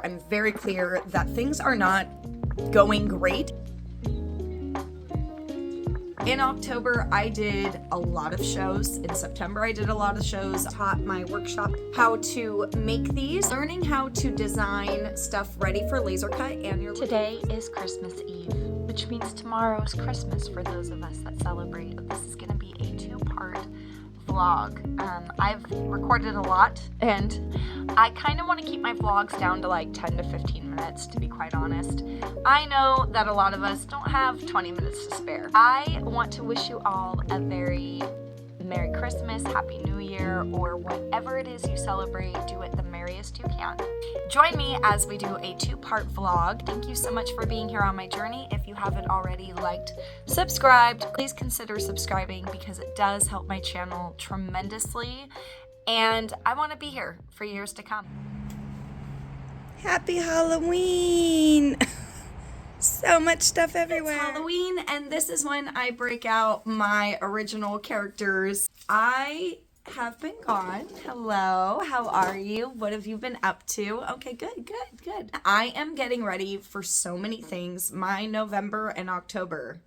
I'm very clear that things are not going great. In October, I did a lot of shows. In September, I did a lot of shows. Taught my workshop how to make these, learning how to design stuff ready for laser cut. And Today is Christmas Eve, which means tomorrow is Christmas for those of us that celebrate. This is going to be a two-part vlog. I've recorded a lot, and I kind of want to keep my vlogs down to like 10 to 15 minutes, to be quite honest. I know that a lot of us don't have 20 minutes to spare. I want to wish you all a very Merry Christmas, Happy New Year, or whatever it is you celebrate, do it the merriest you can. Join me as we do a two-part vlog. Thank you so much for being here on my journey. If you haven't already liked, subscribed, please consider subscribing because it does help my channel tremendously. And I want to be here for years to come. Happy Halloween! So much stuff everywhere. It's Halloween, and this is when I break out my original characters. I have been gone. Hello, how are you? What have you been up to? Okay, good. I am getting ready for so many things. My November and October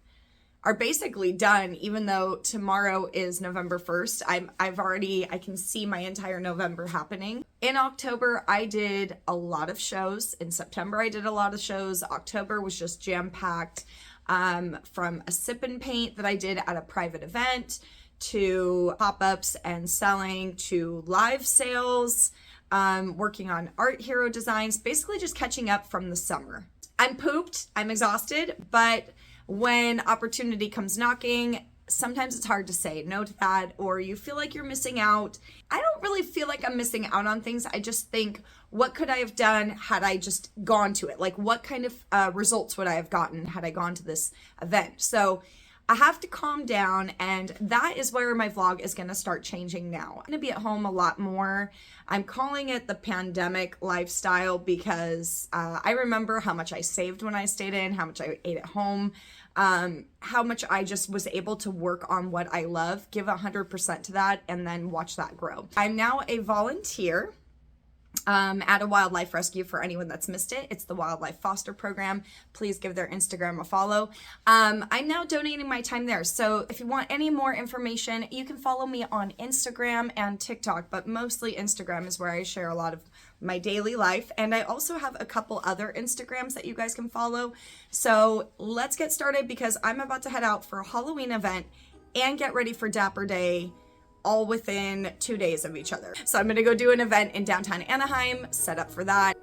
are basically done, even though tomorrow is November 1st. I can see my entire November happening. In October, I did a lot of shows. In September, I did a lot of shows. October was just jam-packed, from a sip and paint that I did at a private event, to pop-ups and selling, to live sales, working on art hero designs, basically just catching up from the summer. I'm pooped, I'm exhausted, but when opportunity comes knocking, sometimes it's hard to say no to that, or you feel like you're missing out. I don't really feel like I'm missing out on things. I just think, what could I have done had I just gone to it? Like, what kind of results would I have gotten had I gone to this event? So I have to calm down, and that is where my vlog is going to start changing now. I'm going to be at home a lot more. I'm calling it the pandemic lifestyle because I remember how much I saved when I stayed in, how much I ate at home, how much I just was able to work on what I love, give 100% to that, and then watch that grow. I'm now a volunteer at a wildlife rescue. For anyone that's missed it, it's the Wildlife Foster Program. Please give their Instagram a follow. I'm now donating my time there. So if you want any more information, you can follow me on Instagram and TikTok, but mostly Instagram is where I share a lot of my daily life. And I also have a couple other Instagrams that you guys can follow. So let's get started because I'm about to head out for a Halloween event and get ready for Dapper Day, all within 2 days of each other. So I'm gonna go do an event in downtown Anaheim, set up for that.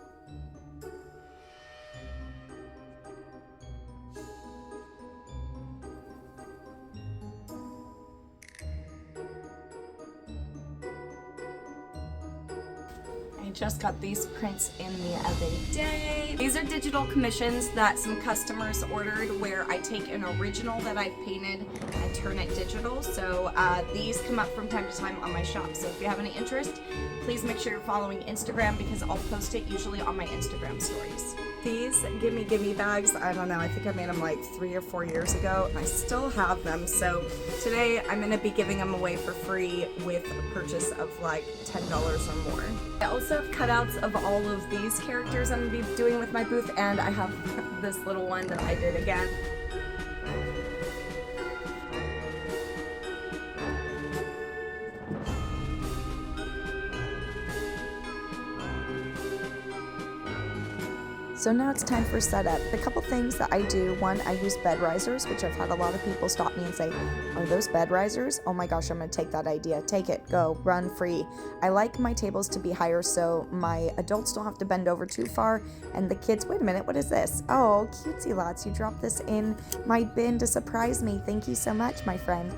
I just got these prints in the other day. These are digital commissions that some customers ordered where I take an original that I've painted and turn it digital. So these come up from time to time on my shop. So if you have any interest, please make sure you're following Instagram because I'll post it usually on my Instagram stories. These gimme bags, I don't know, I think I made them like 3 or 4 years ago. I still have them. So today I'm gonna be giving them away for free with a purchase of like $10 or more. I also have cutouts of all of these characters I'm gonna be doing with my booth, and I have this little one that I did again. So now it's time for setup. The couple things that I do, one, I use bed risers, which I've had a lot of people stop me and say, are those bed risers? Oh my gosh, I'm gonna take that idea. Take it, go, run free. I like my tables to be higher so my adults don't have to bend over too far, and the kids, wait a minute, what is this? Oh, cutesy lots, you dropped this in my bin to surprise me. Thank you so much, my friend.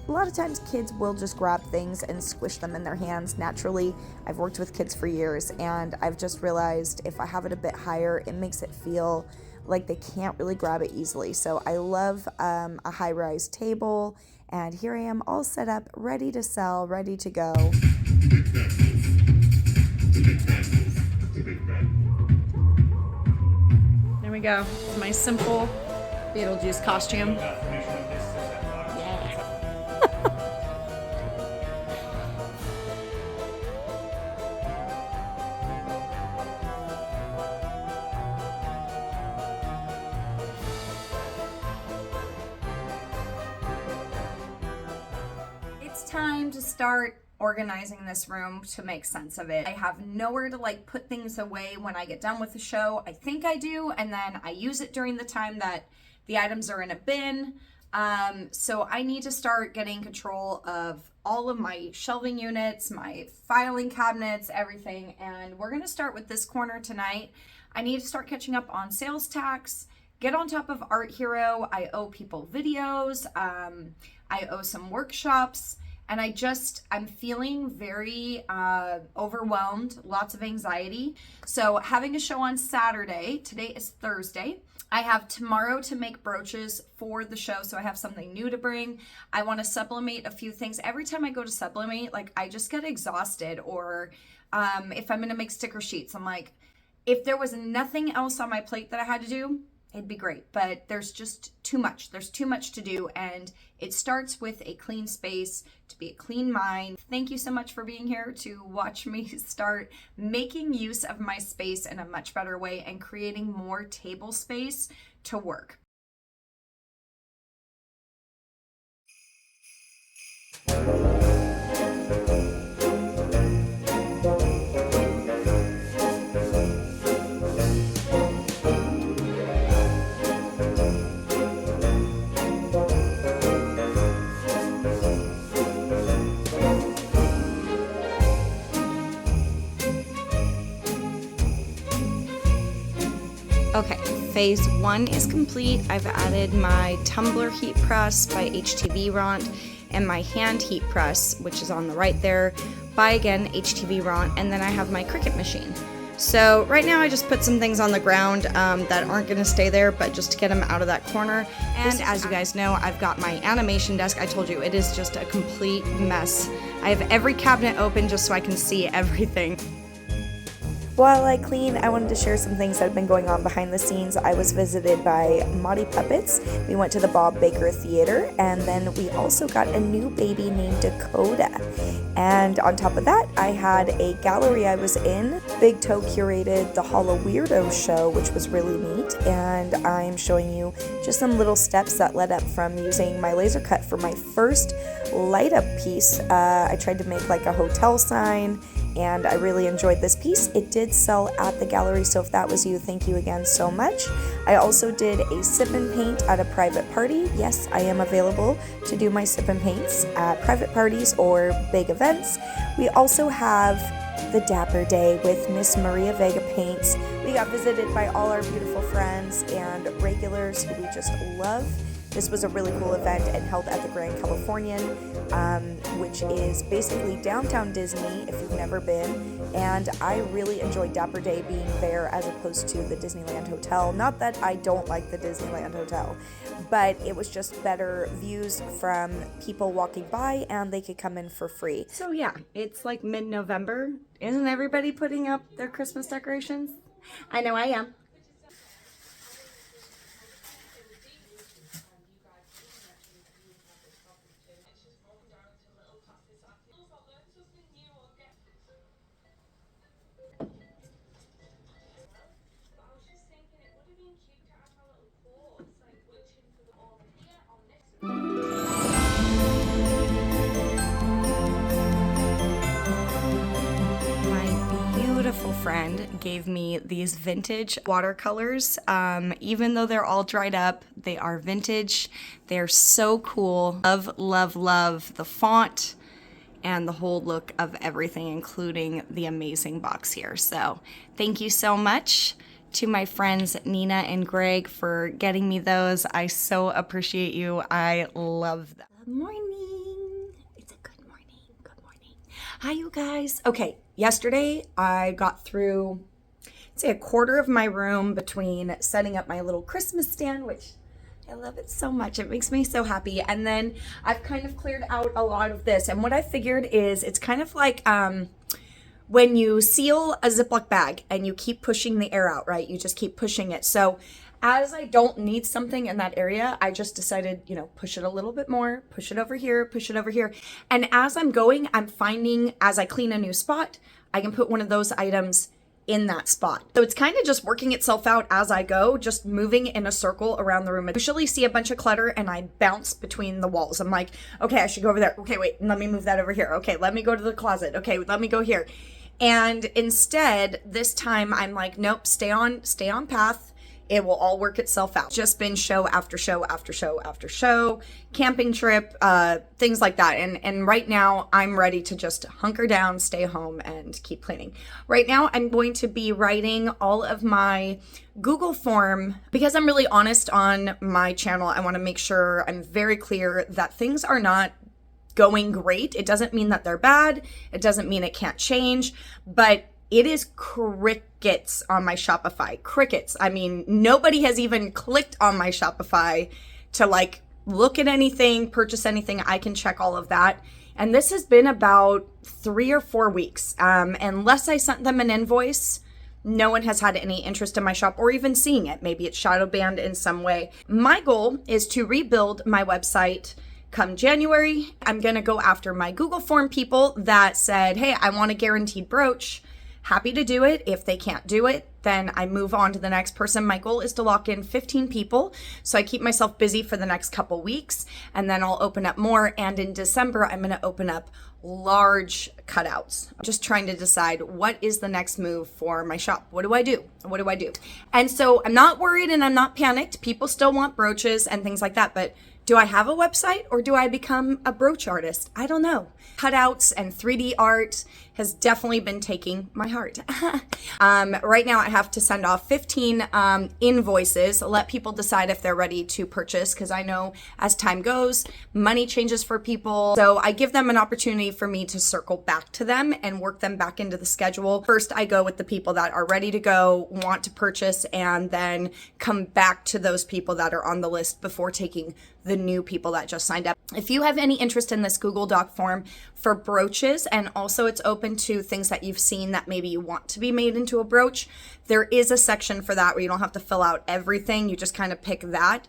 A lot of times kids will just grab things and squish them in their hands naturally. I've worked with kids for years, and I've just realized if I have it a bit higher, it makes it feel like they can't really grab it easily. So I love a high-rise table, and here I am all set up, ready to sell, ready to go. There we go. It's my simple Beetlejuice costume. time to start organizing this room to make sense of it. I have nowhere to like put things away when I get done with the show. I think I do, and then I use it during the time that the items are in a bin. So I need to start getting control of all of my shelving units, my filing cabinets, everything. And we're gonna start with this corner tonight. I need to start catching up on sales tax, get on top of Art Hero. I owe people videos. I owe some workshops. And I'm feeling very overwhelmed, lots of anxiety. So having a show on Saturday, today is Thursday. I have tomorrow to make brooches for the show, so I have something new to bring. I want to sublimate a few things. Every time I go to sublimate, like I just get exhausted, or if I'm gonna make sticker sheets, I'm like, if there was nothing else on my plate that I had to do, it'd be great, but there's just too much. There's too much to do, and it starts with a clean space, to be a clean mind. Thank you so much for being here to watch me start making use of my space in a much better way and creating more table space to work. Okay, phase 1 is complete. I've added my tumbler heat press by HTV Ront and my hand heat press, which is on the right there, by again HTV Ront, and then I have my Cricut machine. So right now I just put some things on the ground that aren't going to stay there, but just to get them out of that corner. And as you guys know, I've got my animation desk. I told you, it is just a complete mess. I have every cabinet open just so I can see everything. While I clean, I wanted to share some things that have been going on behind the scenes. I was visited by Monty Puppets. We went to the Bob Baker Theater, and then we also got a new baby named Dakota. And on top of that, I had a gallery I was in. Big Toe curated the Hollow Weirdo show, which was really neat. And I'm showing you just some little steps that led up from using my laser cut for my first light up piece. I tried to make like a hotel sign, and I really enjoyed this piece. It did sell at the gallery, so if that was you, thank you again so much. I also did a sip and paint at a private party. Yes, I am available to do my sip and paints at private parties or big events. We also have the Dapper Day with Miss Maria Vega Paints. We got visited by all our beautiful friends and regulars who we just love. This was a really cool event and held at the Grand Californian, which is basically downtown Disney if you've never been. And I really enjoyed Dapper Day being there as opposed to the Disneyland Hotel. Not that I don't like the Disneyland Hotel, but it was just better views from people walking by, and they could come in for free. So yeah, it's like mid-November. Isn't everybody putting up their Christmas decorations? I know I am. Friend gave me these vintage watercolors. Even though they're all dried up, they are vintage. They're so cool. Love, love, love the font and the whole look of everything, including the amazing box here. So thank you so much to my friends Nina and Greg for getting me those. I so appreciate you. I love them. Good morning. It's a good morning. Good morning. Hi, you guys. Okay. Yesterday, I got through, say, a quarter of my room between setting up my little Christmas stand, which I love it so much. It makes me so happy. And then I've kind of cleared out a lot of this. And what I figured is it's kind of like when you seal a Ziploc bag and you keep pushing the air out, right? You just keep pushing it. So as I don't need something in that area, I just decided, push it a little bit more, push it over here, push it over here. And as I'm going, I'm finding as I clean a new spot, I can put one of those items in that spot. So it's kind of just working itself out as I go, just moving in a circle around the room. I usually see a bunch of clutter and I bounce between the walls. I'm like, okay, I should go over there. Okay, wait, let me move that over here. Okay, let me go to the closet. Okay, let me go here. And instead, this time I'm like, nope, stay on path. It will all work itself out. Just been show after show after show after show, camping trip, things like that. And right now I'm ready to just hunker down, stay home, and keep cleaning. Right now I'm going to be writing all of my Google form because I'm really honest on my channel. I want to make sure I'm very clear that things are not going great. It doesn't mean that they're bad. It doesn't mean it can't change, but it is crickets on my Shopify. Crickets. I mean, nobody has even clicked on my Shopify to like look at anything, purchase anything. I can check all of that. And this has been about 3 or 4 weeks. Unless I sent them an invoice, no one has had any interest in my shop or even seeing it. Maybe it's shadow banned in some way. My goal is to rebuild my website come January. I'm going to go after my Google form people that said, hey, I want a guaranteed brooch. Happy to do it. If they can't do it, then I move on to the next person. My goal is to lock in 15 people. So I keep myself busy for the next couple weeks and then I'll open up more. And in December, I'm going to open up large cutouts. I'm just trying to decide what is the next move for my shop. What do I do? What do I do? And so I'm not worried and I'm not panicked. People still want brooches and things like that. But do I have a website or do I become a brooch artist? I don't know. Cutouts and 3D art has definitely been taking my heart. Right now I have to send off 15 invoices, let people decide if they're ready to purchase, because I know as time goes, money changes for people. So I give them an opportunity for me to circle back to them and work them back into the schedule. First, I go with the people that are ready to go, want to purchase, and then come back to those people that are on the list before taking the new people that just signed up. If you have any interest in this Google Doc form for brooches, and also it's open to things that you've seen that maybe you want to be made into a brooch, there is a section for that where you don't have to fill out everything. You just kind of pick that.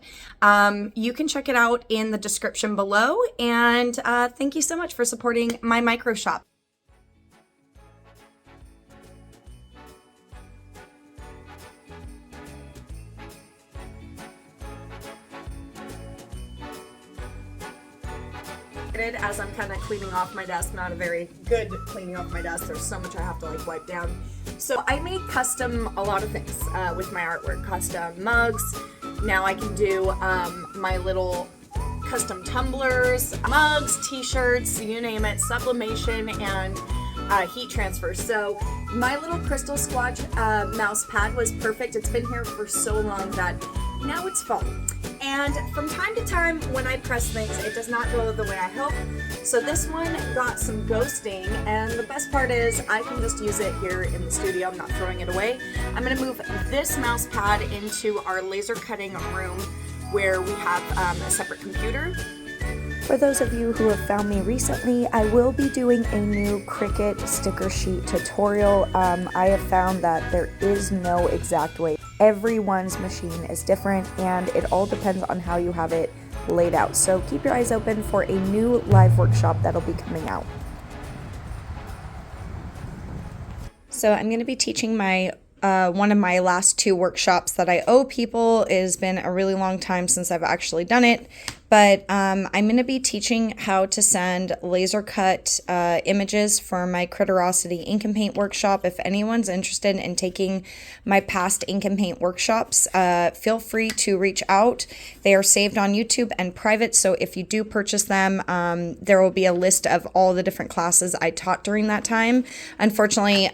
You can check it out in the description below. And thank you so much for supporting my micro shop. As I'm kind of cleaning off my desk, not a very good cleaning off my desk. There's so much I have to like wipe down. So I made custom a lot of things with my artwork, custom mugs. Now I can do my little custom tumblers, mugs, t-shirts, you name it, sublimation and heat transfer. So my little crystal squatch mouse pad was perfect. It's been here for so long that now it's fall. And from time to time when I press things, it does not go the way I hope. So this one got some ghosting, and the best part is I can just use it here in the studio. I'm not throwing it away. I'm gonna move this mouse pad into our laser cutting room where we have a separate computer. For those of you who have found me recently, I will be doing a new Cricut sticker sheet tutorial. I have found that there is no exact way. Everyone's machine is different and it all depends on how you have it laid out. So keep your eyes open for a new live workshop that'll be coming out. So I'm going to be teaching my one of my last 2 workshops that I owe people. It has been a really long time since I've actually done it, but I'm going to be teaching how to send laser cut images for my Critterosity ink and paint workshop. If anyone's interested in taking my past ink and paint workshops, feel free to reach out. They are saved on YouTube and private, so if you do purchase them, there will be a list of all the different classes I taught during that time. Unfortunately,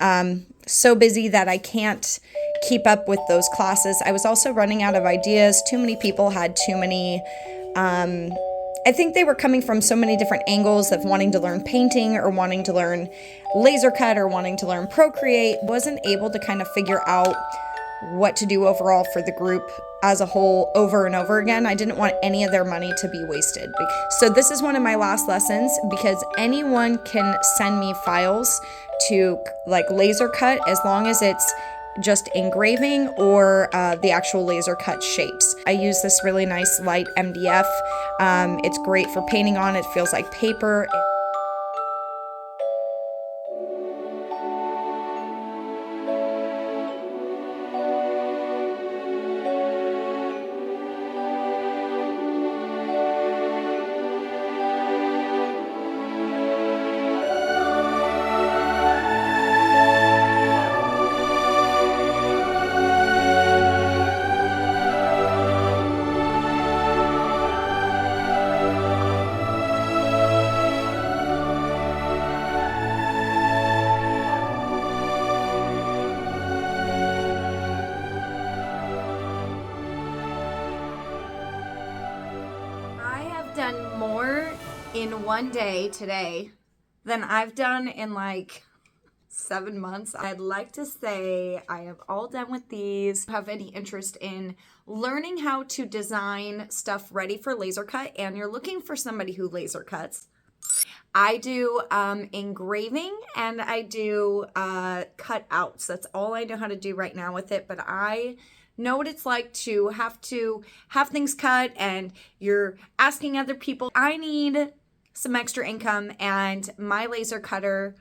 so busy that I can't keep up with those classes. I was also running out of ideas. Too many people had too many, I think they were coming from so many different angles of wanting to learn painting or wanting to learn laser cut or wanting to learn Procreate. Wasn't able to kind of figure out what to do overall for the group as a whole over and over again. I didn't want any of their money to be wasted. So this is one of my last lessons because anyone can send me files to like laser cut as long as it's just engraving or the actual laser cut shapes. I use this really nice light MDF. It's great for painting on. It feels like paper. done more in one day today than I've done in like 7 months. I'd like to say I am all done with these. If you have any interest in learning how to design stuff ready for laser cut and you're looking for somebody who laser cuts, I do engraving and I do cutouts. That's all I know how to do right now with it, but I know what it's like to have things cut and you're asking other people. I need some extra income and my laser cutter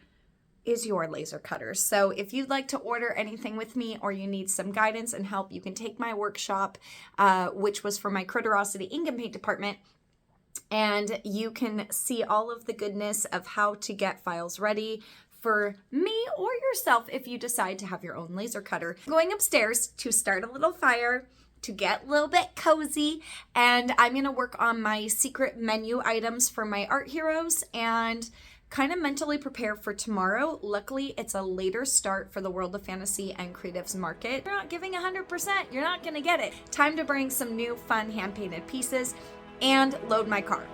is your laser cutter. So if you'd like to order anything with me or you need some guidance and help, you can take my workshop, which was for my Critterosity ink and paint department, and you can see all of the goodness of how to get files ready for me or yourself if you decide to have your own laser cutter. Going upstairs to start a little fire, to get a little bit cozy, and I'm gonna work on my secret menu items for my art heroes and kind of mentally prepare for tomorrow. Luckily, it's a later start for the World of Fantasy and Creatives Market. You're not giving 100%, you're not gonna get it. Time to bring some new fun hand-painted pieces and load my car.